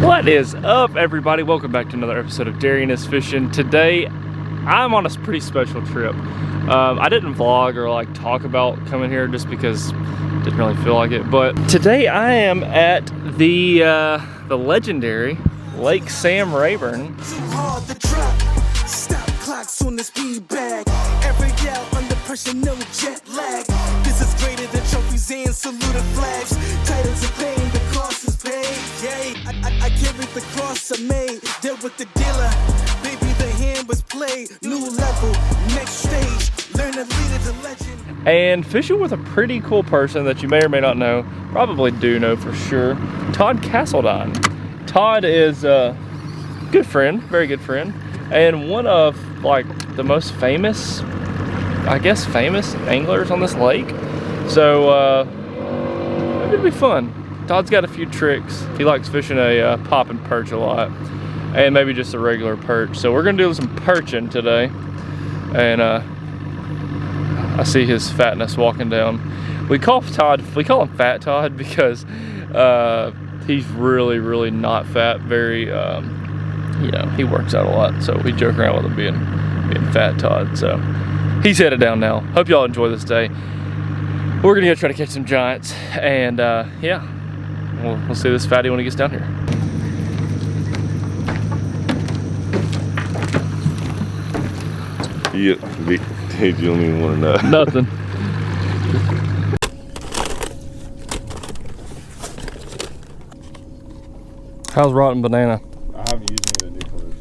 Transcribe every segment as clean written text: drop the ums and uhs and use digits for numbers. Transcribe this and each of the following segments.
What is up, everybody? Welcome back to another episode of Darian is Fishing. Today I'm on a pretty special trip. I didn't vlog or like talk about coming here just because I didn't really feel like it, but today I am at the legendary Lake Sam Rayburn. Stop clocks on the speed bag. Every yell under pressure, no jet lag. This is greater than trophies and saluted flags. Titles of fame, the cost is paid. Yay, I carry the cross I made. Deal with the dealer. Baby, the hand was played. New level, next stage. Learn to lead it to legend. And fishing with a pretty cool person that you may or may not know, probably do know for sure, Todd Castledine. Todd is a good friend, very good friend, and one of like the most famous, I guess famous anglers on this lake. So maybe it'll be fun. Todd's got a few tricks. He likes fishing a popping perch a lot, and maybe just a regular perch. So we're gonna do some perching today, and I see his fatness walking down. We call him Fat Todd because he's really not fat. Very, you know, he works out a lot, so we joke around with him being Fat Todd. So he's headed down now. Hope y'all enjoy this day. We're gonna go try to catch some giants, and yeah, we'll see this fatty when he gets down here. You don't even want to know. Nothing. How's rotten banana? I haven't used any of the new colors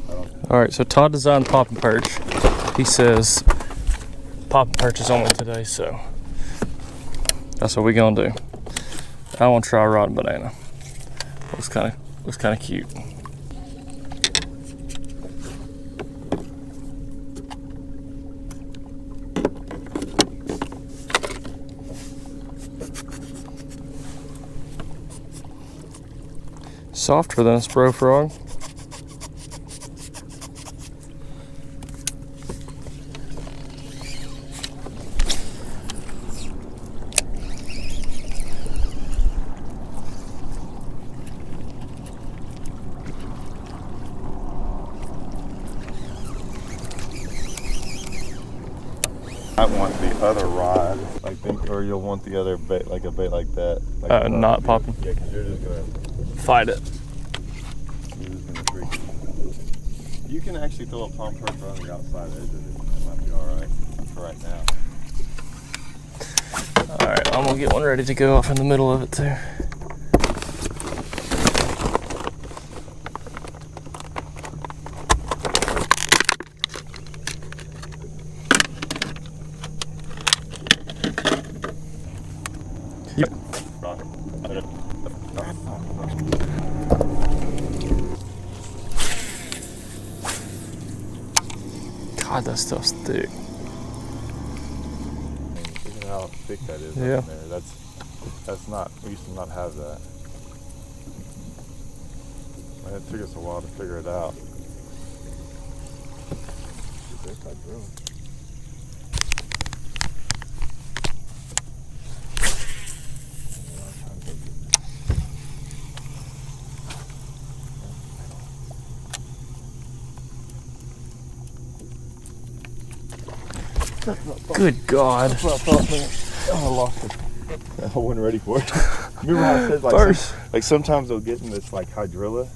yet. All right, so Todd designed popping perch. He says popping perch is only today, so that's what we gonna do. I want to try rotten banana. Looks kind of cute. Softer than a spro frog. I want the other rod, or you'll want the other bait, like a bait like that. Like Not popping. Yeah, because you're just gonna Fight it. You can actually throw a palm perch on the outside edge of it. It might be alright for right now. Alright, I'm gonna get one ready to go off in the middle of it too. Yep. God, that stuff's thick. Look at how thick that is. Yeah. Right there. That's not. We used to not have that. And it took us a while to figure it out. There's that drill. Good God. That's what I thought, man. Oh, I lost it. I wasn't ready for it. Remember how I said like sometimes they'll get in this like hydrilla,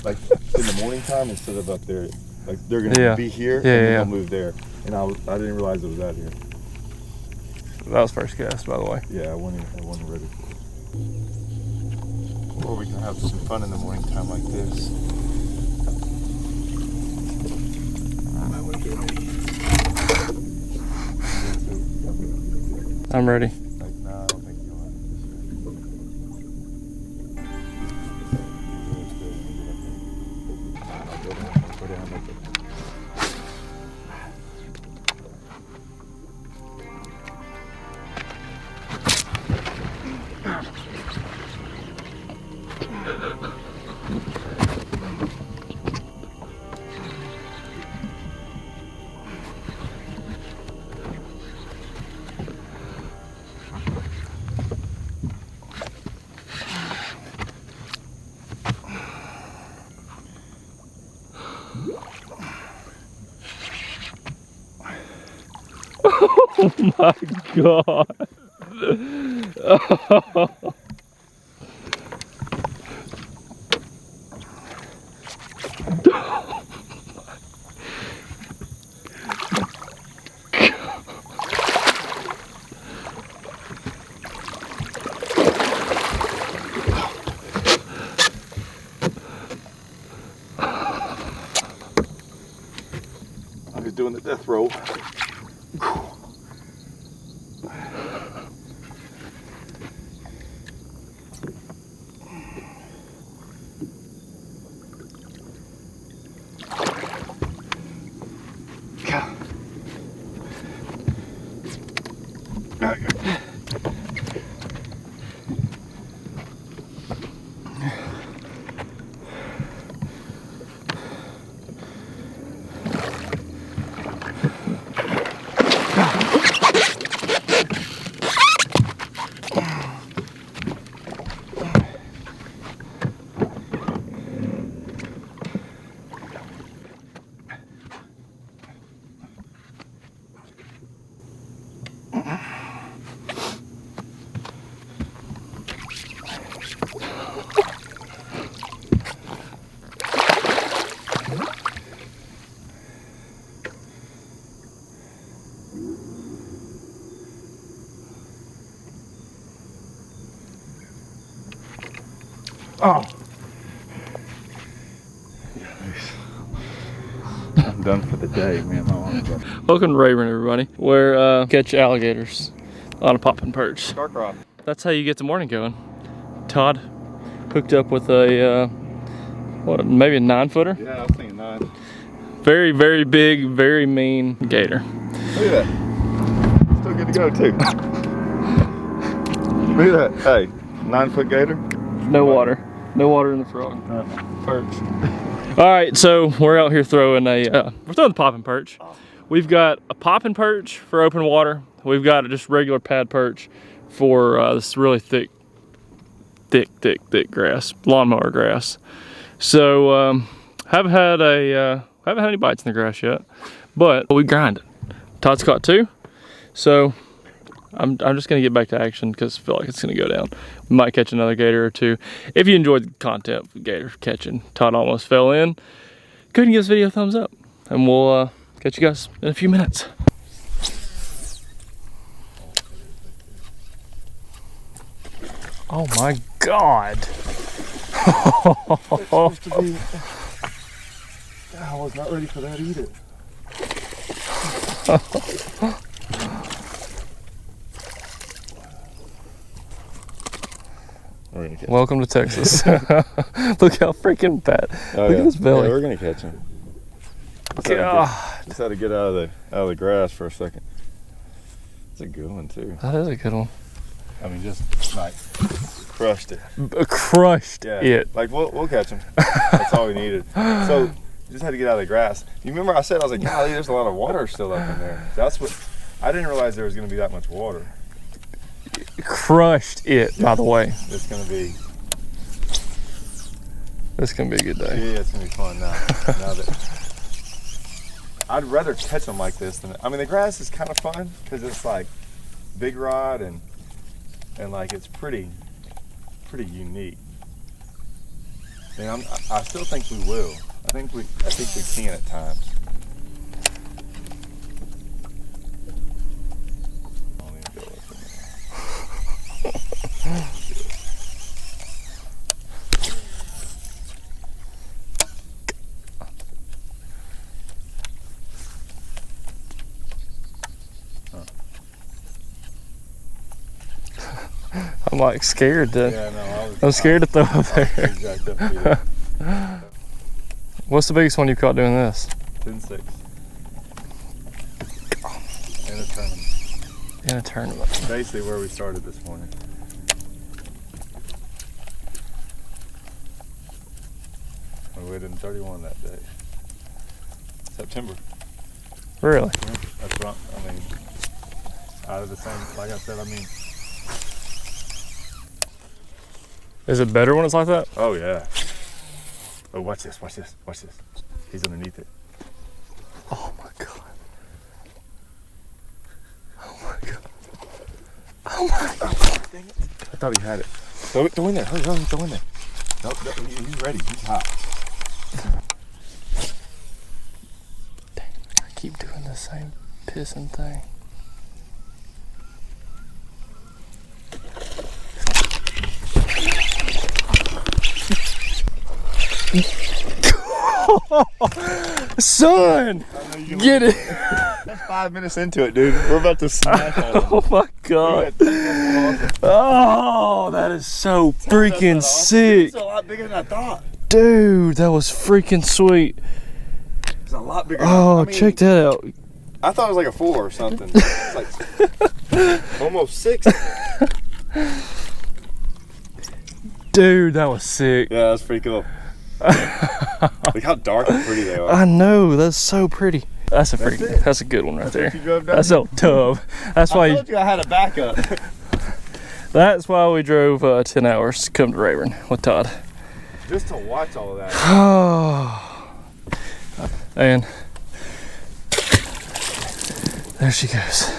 like in the morning time instead of up there, like they're gonna be here and then they'll move there. And I didn't realize it was out here. That was first cast, by the way. Yeah, I wasn't ready for it. Or we can have some fun in the morning time like this. I'm ready. Like, no, I don't think you are. Oh my God. Oh. I was doing the death roll. Oh. I'm done for the day, man. My arm's up. Welcome to Rayburn, everybody. Where catch alligators on a popping perch. Starcroft. That's how you get the morning going. Todd hooked up with a what? Maybe a 9-footer. Yeah, I was thinking 9. Very, very big, very mean gator. Look at that. Still good to go too. Look at that. Hey, 9-foot gator. No water. No water in the frog. Perch. All right, so we're out here throwing we're throwing the popping perch. We've got a popping perch for open water. We've got a just regular pad perch for this really thick grass, lawnmower grass. So haven't had any bites in the grass yet, but we grinded. Todd's caught 2, so I'm just gonna get back to action because I feel like it's gonna go down. We might catch another gator or 2. If you enjoyed the content of gator catching, Todd almost fell in. Go ahead and give this video a thumbs up, and we'll catch you guys in a few minutes. Oh my God! I was not ready for that either. Welcome to Texas. Look how freaking bad. Oh, Look at his belly. Yeah, we're gonna catch him. Just had to get out of the grass for a second. It's a good one too. That is a good one. I mean, just like crushed it. Crushed Yeah, it. like we'll catch him. That's all we needed. So just had to get out of the grass. You remember I said, I was like, golly, there's a lot of water still up in there. That's what I didn't realize there was gonna be that much water. Crushed it, by the way. It's gonna be a good day. Yeah, it's gonna be fun now. Now that I'd rather catch them like this than, I mean, the grass is kind of fun because it's like big rod and like it's pretty unique. And I still think we will. I think we can at times. I'll even go with it. I'm like scared to. Yeah, no, I'm scared to throw up there. Jacked up. What's the biggest one you caught doing this? 10-6. In a tournament. In a tournament. Basically where we started this morning. We weighed in 31 that day. September. Really? Yeah, that's what I mean. Out of the same, like I said, I mean. Is it better when it's like that? Oh yeah. Oh, watch this, watch this, watch this. He's underneath it. Oh my God. Dang it. I thought he had it. Throw in there. Hurry, throw in there. Nope, he's ready. He's hot. Dang, I keep doing the same pissing thing. Son, get it. That's 5 minutes into it, dude. We're about to smash on it. Oh my god. Oh, that is so freaking sick. It's a lot bigger than I thought. Dude, that was freaking sweet. It's a lot bigger. Oh, check that out. I thought it was like a 4 or something. It's like almost 6. Dude, that was sick. Yeah, that's pretty cool. Look how dark and pretty they are. I know, that's so pretty. That's a good one right there. That's a tub. That's why I told you I had a backup. That's why we drove 10 hours to come to Rayburn with Todd. Just to watch all of that. Oh, and there she goes.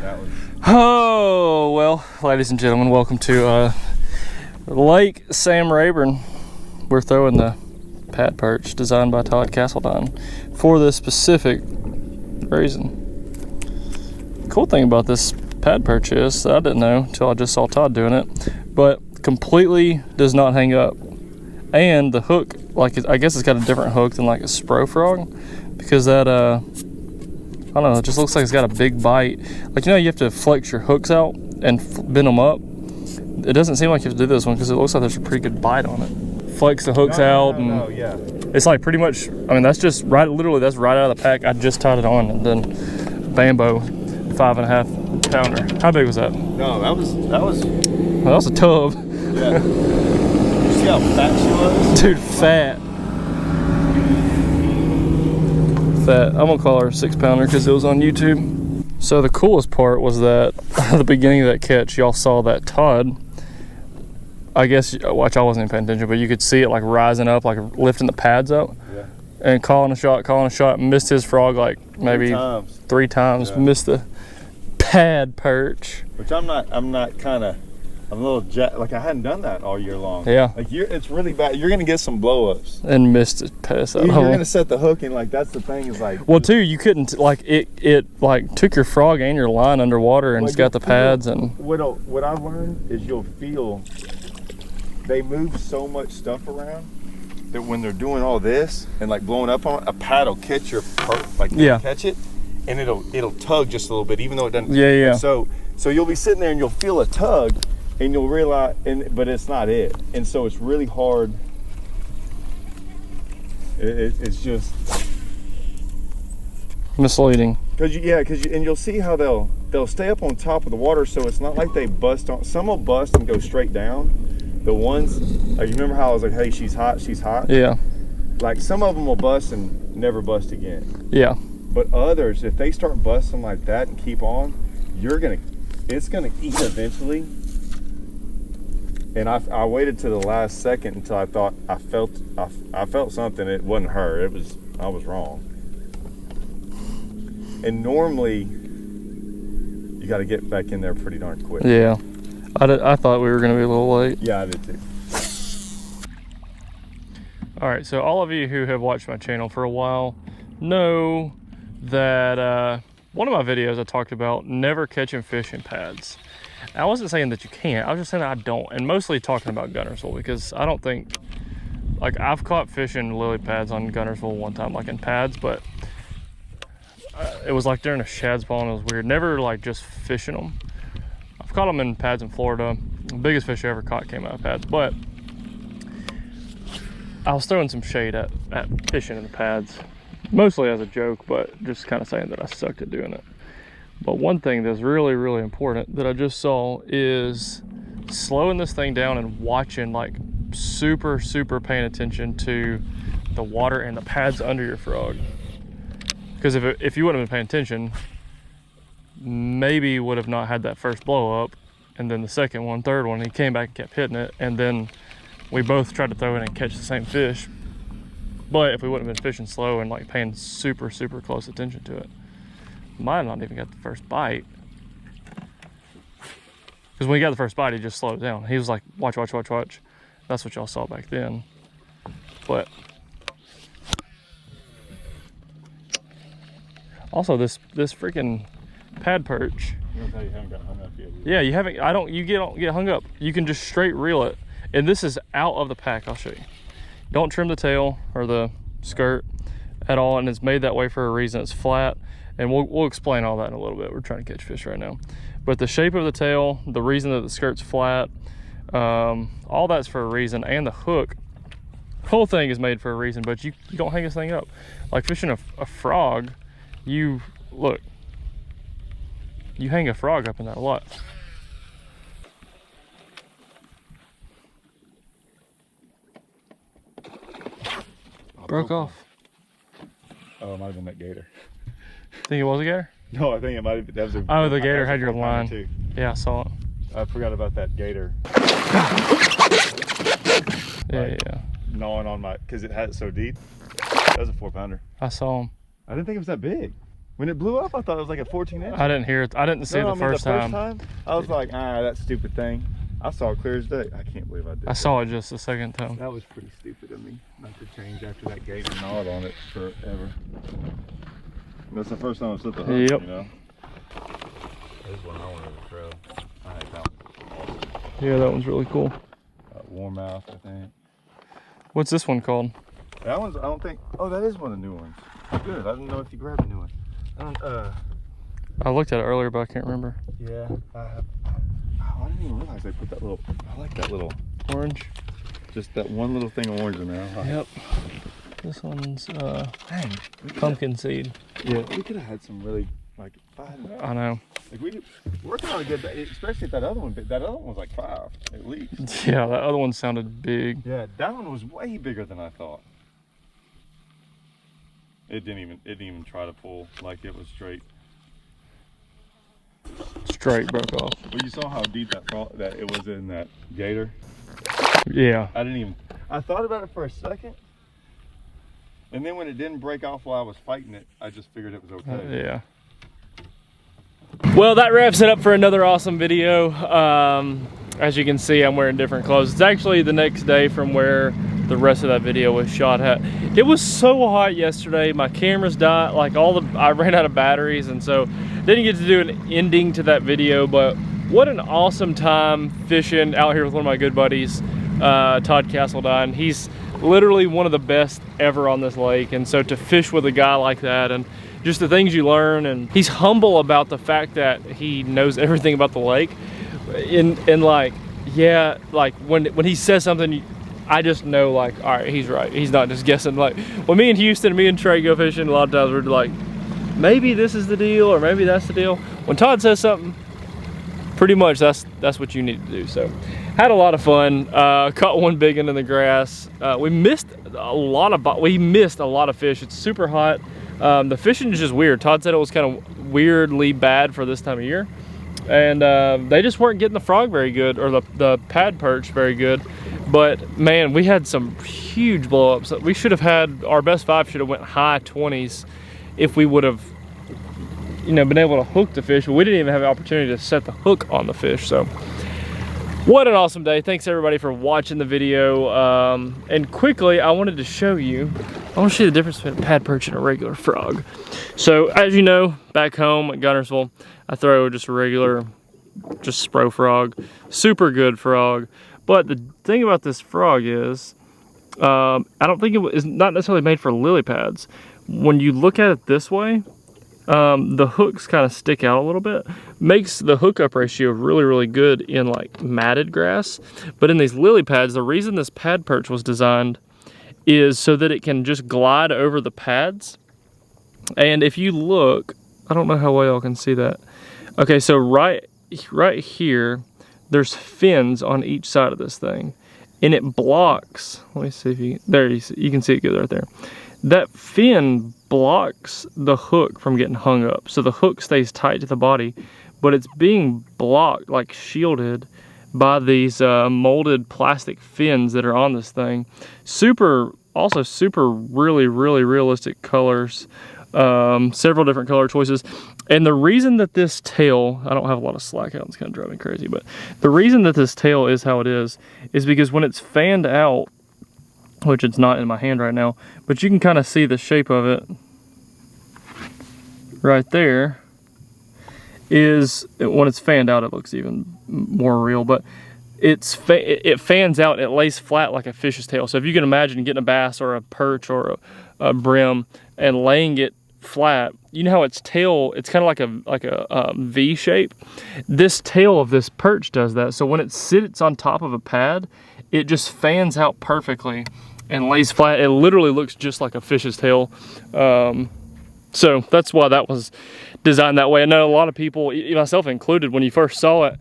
That was... Oh, well, ladies and gentlemen, welcome to Lake Sam Rayburn. We're throwing the pad perch designed by Todd Castledine for this specific reason. Cool thing about this pad perch is that I didn't know until I just saw Todd doing it, but completely does not hang up. And the hook, like, I guess it's got a different hook than like a spro frog, because that I don't know, it just looks like it's got a big bite. Like, you know, you have to flex your hooks out and bend them up. It doesn't seem like you have to do this one because it looks like there's a pretty good bite on it. Flex the hooks out, and yeah. it's like pretty much, I mean, that's just right, literally that's right out of the pack. I just tied it on, and then Bambo 5.5 pounder. How big was that? No, that was Well, that was a tub. yeah. You see how fat she was? Dude, fat. Fat. I'm gonna call her a 6-pounder because it was on YouTube. So the coolest part was that at the beginning of that catch, y'all saw that Todd, I guess, watch, I wasn't even paying attention, but you could see it like rising up, like lifting the pads up, Yeah. and calling a shot, missed his frog like maybe 3 times, Yeah. missed the pad perch. Which I'm a little like I hadn't done that all year long. Yeah. Like it's really bad. You're gonna get some blow ups. And missed it past that You're hole. gonna set the hook, and like that's the thing is like. Well, too, you couldn't, like, it like took your frog and your line underwater, and Like, it's got the you'll pads. feel- And what I learned is you'll feel they move so much stuff around that when they're doing all this and like blowing up on it, a pad will catch your catch it, and it'll tug just a little bit, even though it doesn't. Yeah. So you'll be sitting there and you'll feel a tug, and you'll realize, but it's not it, and so it's really hard. It's just misleading. because you'll see how they'll stay up on top of the water, so it's not like they bust on. Some will bust and go straight down. The ones, like, you remember how I was like, hey, she's hot. Yeah. Like, some of them will bust and never bust again. Yeah. But others, if they start busting like that and keep on, it's gonna eat eventually. And I waited to the last second until I thought I felt something. It wasn't her. I was wrong. And normally, you got to get back in there pretty darn quick. Yeah. I thought we were going to be a little late. Yeah, I did too. All right, so all of you who have watched my channel for a while know that one of my videos I talked about never catching fish in pads. I wasn't saying that you can't, I was just saying that I don't, and mostly talking about Guntersville, because I don't think, like, I've caught fish in lily pads on Guntersville one time, like in pads, but it was like during a shad spawn. It was weird. Never like just fishing them. I've caught them in pads in Florida. The biggest fish I ever caught came out of pads, but I was throwing some shade at fishing in the pads, mostly as a joke, but just kind of saying that I sucked at doing it. But one thing that's really, really important that I just saw is slowing this thing down and watching, like, super paying attention to the water and the pads under your frog. Because if you wouldn't have been paying attention, maybe would have not had that first blow up, and then the second one, third one, he came back and kept hitting it, and then we both tried to throw it and catch the same fish. But if we wouldn't have been fishing slow and like paying super close attention to it, might not even got the first bite. Because when he got the first bite, he just slowed down. He was like, watch, watch, watch, watch. That's what y'all saw back then. But also this freaking pad perch. You don't tell you haven't got hung up yet. Yeah, you haven't. You don't get hung up. You can just straight reel it, and this is out of the pack. I'll show you. Don't trim the tail or the skirt at all, and it's made that way for a reason. It's flat, and we'll explain all that in a little bit. We're trying to catch fish right now, but the shape of the tail, the reason that the skirt's flat, all that's for a reason, and the hook. The whole thing is made for a reason, but you don't hang this thing up. Like fishing a frog, you hang a frog up in that a lot. Broke off. Oh, it might have been that gator. Think it was a gator? No, I think it might have been. That was a, oh, the gator had your line. Too. Yeah, I saw it. I forgot about that gator. Yeah, yeah. Gnawing on my, because it had it so deep. That was a 4-pounder. I saw him. I didn't think it was that big. When it blew up, I thought it was like a 14-inch. I didn't hear it. I didn't see it the first time. I was like, that stupid thing. I saw it clear as day. I can't believe I did. I saw it just the second time. That was pretty stupid of me not to change after that gator gnawed on it forever. That's the first time I slipped the hook, yep. You know? This one I wanted to throw. I had that one. Yeah, that one's really cool. Warm mouth, I think. What's this one called? That one's, I don't think, oh, that is one of the new ones. Good, I didn't know if you grabbed a new one. I looked at it earlier, but I can't remember. Yeah, I didn't even realize they put that little, I like that little Orange? Just that one little thing of orange in there. Yep. This one's dang, pumpkin seed. Yeah, we could have had some really, like, I know. Like we working on a good, especially if that other one was like 5 at least. Yeah, that other one sounded big. Yeah, that one was way bigger than I thought. It didn't even try to pull, like it was straight. Straight broke off. Well, you saw how deep that it was in that gator. Yeah. I thought about it for a second, and then when it didn't break off while I was fighting it, I just figured it was okay. Yeah. Well, that wraps it up for another awesome video. As you can see, I'm wearing different clothes. It's actually the next day from where the rest of that video was shot at. It was so hot yesterday. My cameras died, like I ran out of batteries, and so didn't get to do an ending to that video, but what an awesome time fishing out here with one of my good buddies, Todd Castledine. He's literally one of the best ever on this lake, and so to fish with a guy like that and just the things you learn, and he's humble about the fact that he knows everything about the lake. And like, yeah, like when he says something, I just know, like, all right, he's right. He's not just guessing. Like when me and Trey go fishing, a lot of times we're like, maybe this is the deal or maybe that's the deal. When Todd says something, pretty much that's what you need to do. So had a lot of fun. Caught one big one in the grass. We missed a lot of fish. It's super hot. The fishing is just weird. Todd said it was kind of weirdly bad for this time of year, and they just weren't getting the frog very good, or the pad perch very good. But man, we had some huge blow-ups. We should have had, our best 5 should have went high 20s if we would have, you know, been able to hook the fish. But we didn't even have the opportunity to set the hook on the fish. So what an awesome day. Thanks everybody for watching the video. And quickly, I wanted to show you the difference between a pad perch and a regular frog. So as you know, back home at Gunnersville, I throw just a regular, just Spro frog, super good frog. But the thing about this frog is, I don't think it is not necessarily made for lily pads. When you look at it this way, the hooks kind of stick out a little bit. Makes the hookup ratio really, really good in like matted grass. But in these lily pads, the reason this pad perch was designed is so that it can just glide over the pads. And if you look, I don't know how well y'all can see that. Okay, so right here, there's fins on each side of this thing, and it blocks. Let me see if you can see it good right there. That fin blocks the hook from getting hung up, so the hook stays tight to the body, but it's being blocked, like shielded, by these molded plastic fins that are on this thing. Also super really, really realistic colors. several different color choices. And the reason that this tail, I don't have a lot of slack out, it's kind of driving me crazy, but the reason that this tail is how it is because when it's fanned out, which it's not in my hand right now, but you can kind of see the shape of it right there. Is when it's fanned out, it looks even more real, but it fans out, it lays flat like a fish's tail. So if you can imagine getting a bass or a perch or a brim and laying it flat, you know how its tail, it's kind of like a V shape. This tail of this perch does that. So when it sits on top of a pad, it just fans out perfectly and lays flat. It literally looks just like a fish's tail. So that's why that was designed that way. I know a lot of people, myself included, when you first saw it,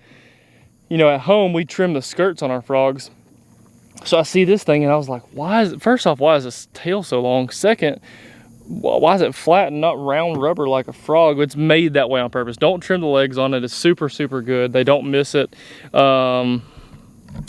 at home we trim the skirts on our frogs. So I see this thing and I was like, first off, why is this tail so long? Second, why is it flat and not round rubber like a frog? It's made that way on purpose. Don't trim the legs on it. It's super, super good. They don't miss it.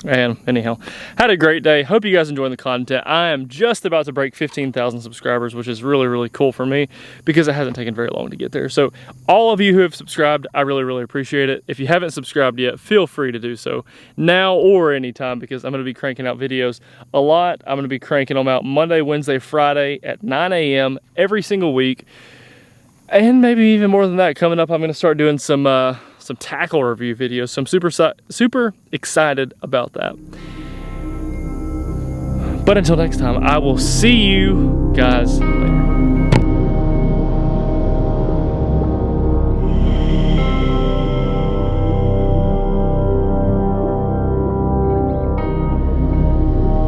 And anyhow, had a great day. Hope you guys enjoying the content. I am just about to break 15,000 subscribers, which is really, really cool for me because it hasn't taken very long to get there. So all of you who have subscribed, I really, really appreciate it. If you haven't subscribed yet, feel free to do so now or anytime because I'm going to be cranking out videos a lot. I'm going to be cranking them out Monday, Wednesday, Friday at 9 a.m. every single week. And maybe even more than that coming up, I'm going to start doing some tackle review videos. So I'm super excited about that. But until next time, I will see you guys later.